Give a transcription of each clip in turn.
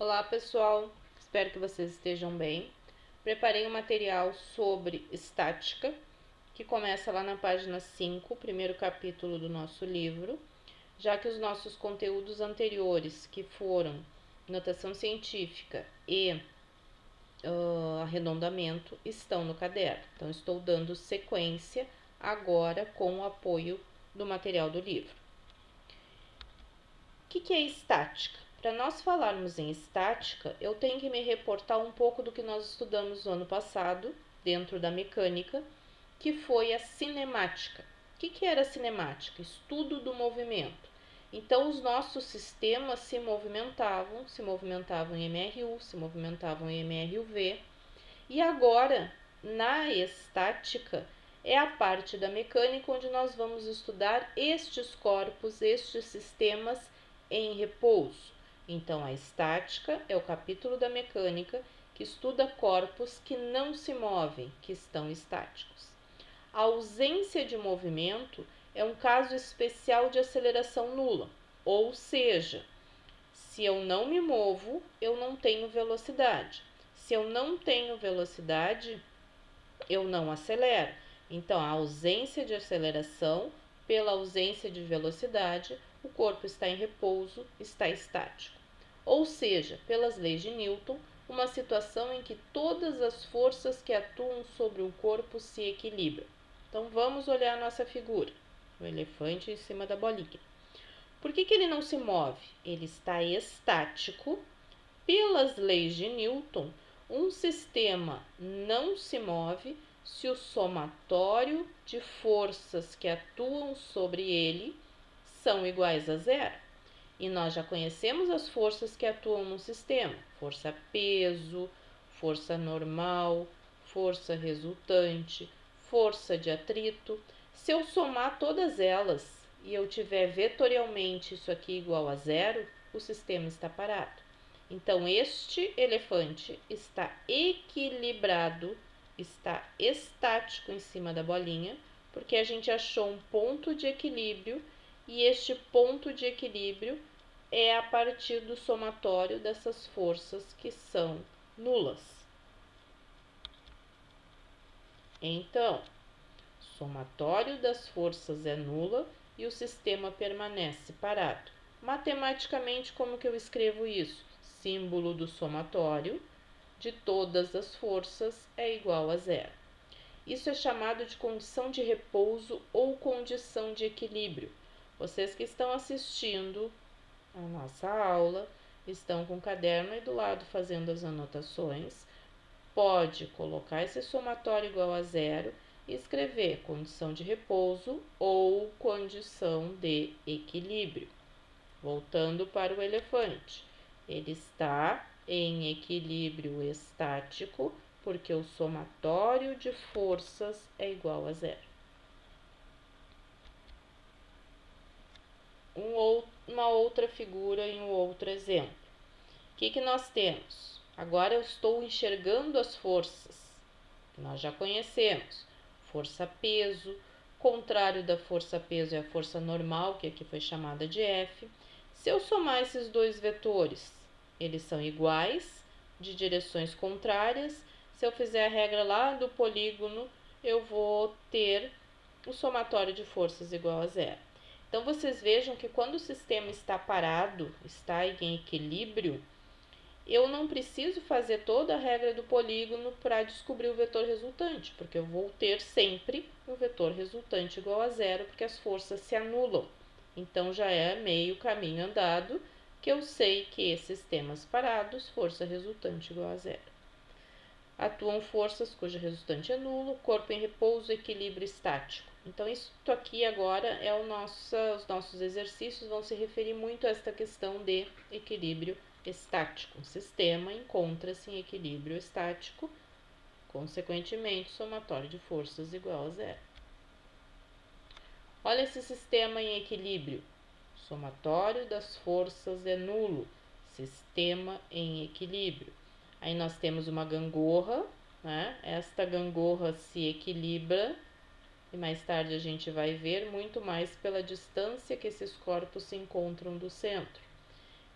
Olá pessoal, espero que vocês estejam bem. Preparei um material sobre estática, que começa lá na página 5, primeiro capítulo do nosso livro, já que os nossos conteúdos anteriores, que foram notação científica e arredondamento, estão no caderno. Então, estou dando sequência agora com o apoio do material do livro. O que é estática? Para nós falarmos em estática, eu tenho que me reportar um pouco do que nós estudamos no ano passado, dentro da mecânica, que foi a cinemática. O que era a cinemática? Estudo do movimento. Então, os nossos sistemas se movimentavam em MRU, se movimentavam em MRUV, e agora, na estática, é a parte da mecânica onde nós vamos estudar estes corpos, estes sistemas em repouso. Então, a estática é o capítulo da mecânica que estuda corpos que não se movem, que estão estáticos. A ausência de movimento é um caso especial de aceleração nula, ou seja, se eu não me movo, eu não tenho velocidade. Se eu não tenho velocidade, eu não acelero. Então, a ausência de aceleração, pela ausência de velocidade, o corpo está em repouso, está estático. Ou seja, pelas leis de Newton, uma situação em que todas as forças que atuam sobre um corpo se equilibram. Então, vamos olhar a nossa figura, o elefante em cima da bolinha. Por que ele não se move? Ele está estático. Pelas leis de Newton, um sistema não se move se o somatório de forças que atuam sobre ele são iguais a zero. E nós já conhecemos as forças que atuam no sistema: força peso, força normal, força resultante, força de atrito. Se eu somar todas elas e eu tiver vetorialmente isso aqui igual a zero, o sistema está parado. Então, este elefante está equilibrado, está estático em cima da bolinha, porque a gente achou um ponto de equilíbrio e este ponto de equilíbrio é a partir do somatório dessas forças que são nulas. Então, somatório das forças é nula e o sistema permanece parado. Matematicamente, como que eu escrevo isso? Símbolo do somatório de todas as forças é igual a zero. Isso é chamado de condição de repouso ou condição de equilíbrio. Vocês que estão assistindo a nossa aula, estão com o caderno aí do lado fazendo as anotações, pode colocar esse somatório igual a zero e escrever condição de repouso ou condição de equilíbrio. Voltando para o elefante, ele está em equilíbrio estático porque o somatório de forças é igual a zero. Uma outra figura em um outro exemplo. O que nós temos? Agora eu estou enxergando as forças que nós já conhecemos. Força-peso, contrário da força-peso é a força normal, que aqui foi chamada de F. Se eu somar esses dois vetores, eles são iguais, de direções contrárias. Se eu fizer a regra lá do polígono, eu vou ter o somatório de forças igual a zero. Então, vocês vejam que quando o sistema está parado, está em equilíbrio, eu não preciso fazer toda a regra do polígono para descobrir o vetor resultante, porque eu vou ter sempre o vetor resultante igual a zero, porque as forças se anulam. Então, já é meio caminho andado que eu sei que sistemas parados, força resultante igual a zero. Atuam forças cuja resultante é nulo, corpo em repouso, equilíbrio estático. Então, isso aqui agora é os nossos exercícios vão se referir muito a esta questão de equilíbrio estático. Um sistema encontra-se em equilíbrio estático, consequentemente, somatório de forças igual a zero. Olha esse sistema em equilíbrio. Somatório das forças é nulo. Sistema em equilíbrio. Aí nós temos uma gangorra, né? Esta gangorra se equilibra e mais tarde a gente vai ver muito mais pela distância que esses corpos se encontram do centro.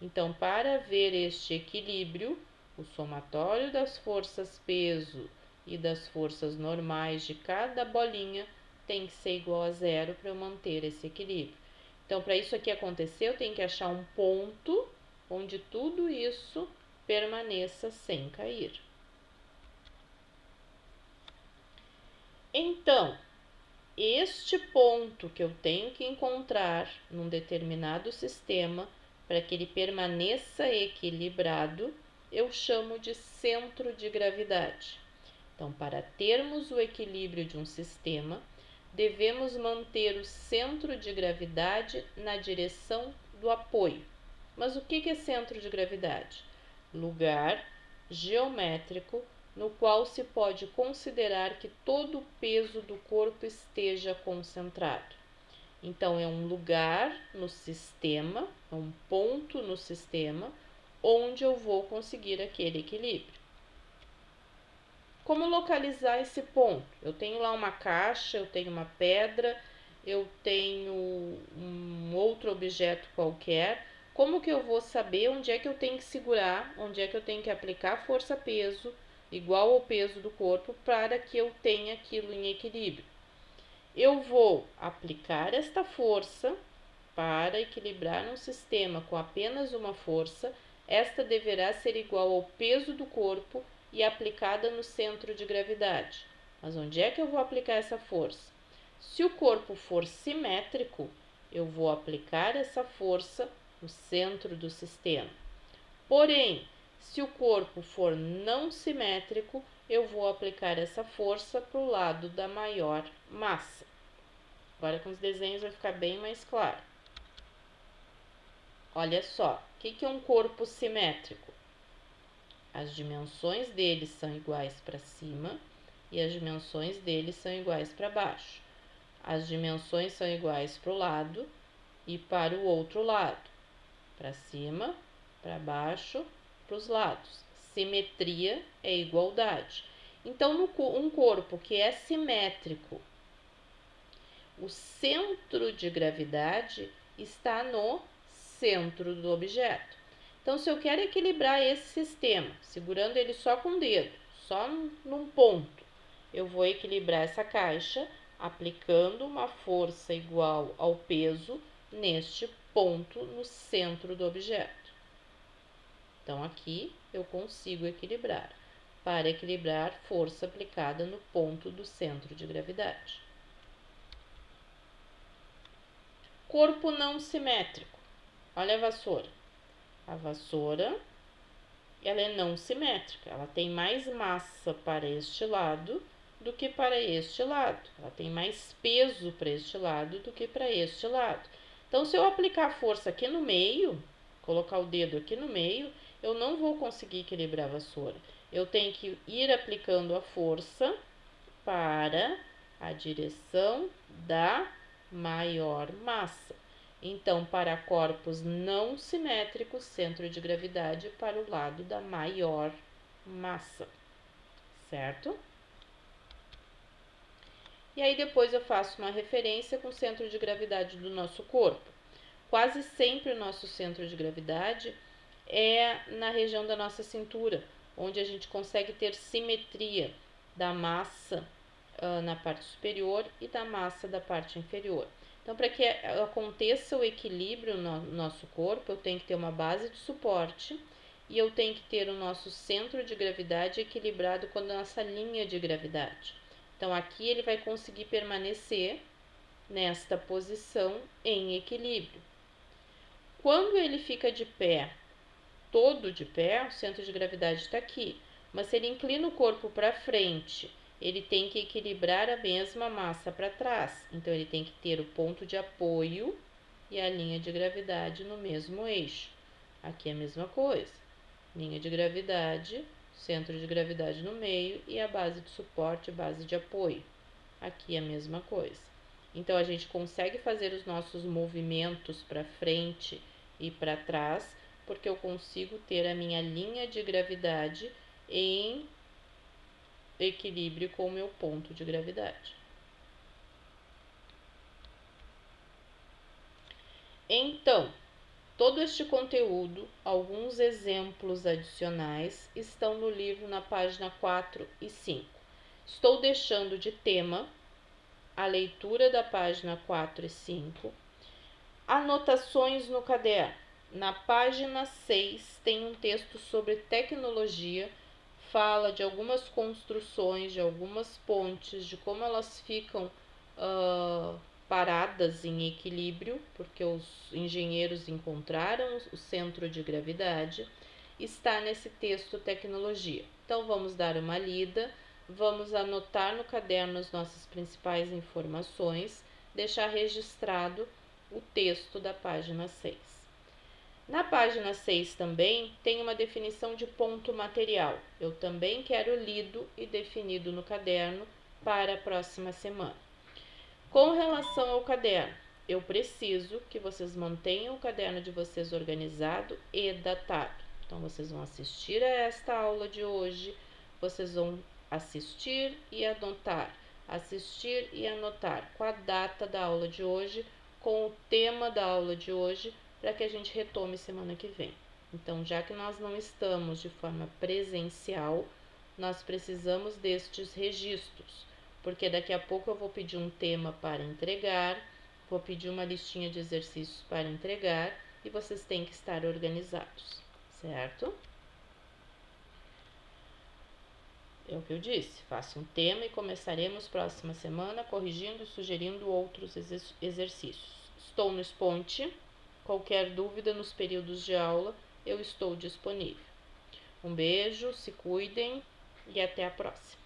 Então, para haver este equilíbrio, o somatório das forças peso e das forças normais de cada bolinha tem que ser igual a zero para eu manter esse equilíbrio. Então, para isso aqui acontecer, eu tenho que achar um ponto onde tudo isso permaneça sem cair. Então, este ponto que eu tenho que encontrar num determinado sistema para que ele permaneça equilibrado, eu chamo de centro de gravidade. Então, para termos o equilíbrio de um sistema, devemos manter o centro de gravidade na direção do apoio. Mas o que é centro de gravidade? Lugar geométrico no qual se pode considerar que todo o peso do corpo esteja concentrado. Então, é um lugar no sistema, é um ponto no sistema, onde eu vou conseguir aquele equilíbrio. Como localizar esse ponto? Eu tenho lá uma caixa, eu tenho uma pedra, eu tenho um outro objeto qualquer. Como que eu vou saber onde é que eu tenho que segurar, onde é que eu tenho que aplicar força-peso igual ao peso do corpo para que eu tenha aquilo em equilíbrio? Eu vou aplicar esta força para equilibrar um sistema com apenas uma força. Esta deverá ser igual ao peso do corpo e aplicada no centro de gravidade. Mas onde é que eu vou aplicar essa força? Se o corpo for simétrico, eu vou aplicar essa força no centro do sistema. Porém, se o corpo for não simétrico, eu vou aplicar essa força para o lado da maior massa. Agora com os desenhos vai ficar bem mais claro. Olha só, o que é um corpo simétrico? As dimensões dele são iguais para cima e as dimensões dele são iguais para baixo. As dimensões são iguais para o lado e para o outro lado, para cima, para baixo, para os lados. Simetria é igualdade. Então, um corpo que é simétrico, o centro de gravidade está no centro do objeto. Então, se eu quero equilibrar esse sistema, segurando ele só com o dedo, só num ponto, eu vou equilibrar essa caixa aplicando uma força igual ao peso neste ponto no centro do objeto. Então, aqui eu consigo equilibrar. Para equilibrar, força aplicada no ponto do centro de gravidade. Corpo não simétrico. Olha a vassoura. A vassoura, ela é não simétrica. Ela tem mais massa para este lado do que para este lado. Ela tem mais peso para este lado do que para este lado. Então, se eu aplicar força aqui no meio, colocar o dedo aqui no meio, eu não vou conseguir equilibrar a vassoura. Eu tenho que ir aplicando a força para a direção da maior massa. Então, para corpos não simétricos, centro de gravidade para o lado da maior massa, certo? E aí depois eu faço uma referência com o centro de gravidade do nosso corpo. Quase sempre o nosso centro de gravidade é na região da nossa cintura, onde a gente consegue ter simetria da massa na parte superior e da massa da parte inferior. Então, para que aconteça o equilíbrio no nosso corpo, eu tenho que ter uma base de suporte e eu tenho que ter o nosso centro de gravidade equilibrado com a nossa linha de gravidade. Então, aqui ele vai conseguir permanecer nesta posição em equilíbrio. Quando ele fica de pé, todo de pé, o centro de gravidade está aqui. Mas se ele inclina o corpo para frente, ele tem que equilibrar a mesma massa para trás. Então, ele tem que ter o ponto de apoio e a linha de gravidade no mesmo eixo. Aqui é a mesma coisa. Linha de gravidade, centro de gravidade no meio e a base de suporte, base de apoio. Aqui é a mesma coisa. Então, a gente consegue fazer os nossos movimentos para frente e para trás, porque eu consigo ter a minha linha de gravidade em equilíbrio com o meu ponto de gravidade. Então, Todo este conteúdo, alguns exemplos adicionais, estão no livro na página 4 e 5. Estou deixando de tema a leitura da página 4 e 5. Anotações no caderno. Na página 6 tem um texto sobre tecnologia, fala de algumas construções, de algumas pontes, de como elas ficam paradas em equilíbrio, porque os engenheiros encontraram o centro de gravidade. Está nesse texto tecnologia. Então vamos dar uma lida, vamos anotar no caderno as nossas principais informações, deixar registrado o texto da página 6. Na página 6 também tem uma definição de ponto material. Eu também quero lido e definido no caderno para a próxima semana. Com relação ao caderno, eu preciso que vocês mantenham o caderno de vocês organizado e datado. Então, vocês vão assistir a esta aula de hoje, vocês vão assistir e anotar com a data da aula de hoje, com o tema da aula de hoje, para que a gente retome semana que vem. Então, já que nós não estamos de forma presencial, nós precisamos destes registros, porque daqui a pouco eu vou pedir um tema para entregar, vou pedir uma listinha de exercícios para entregar e vocês têm que estar organizados, certo? É o que eu disse, faça um tema e começaremos próxima semana corrigindo e sugerindo outros exercícios. Estou no Sponte, qualquer dúvida nos períodos de aula, eu estou disponível. Um beijo, se cuidem e até a próxima.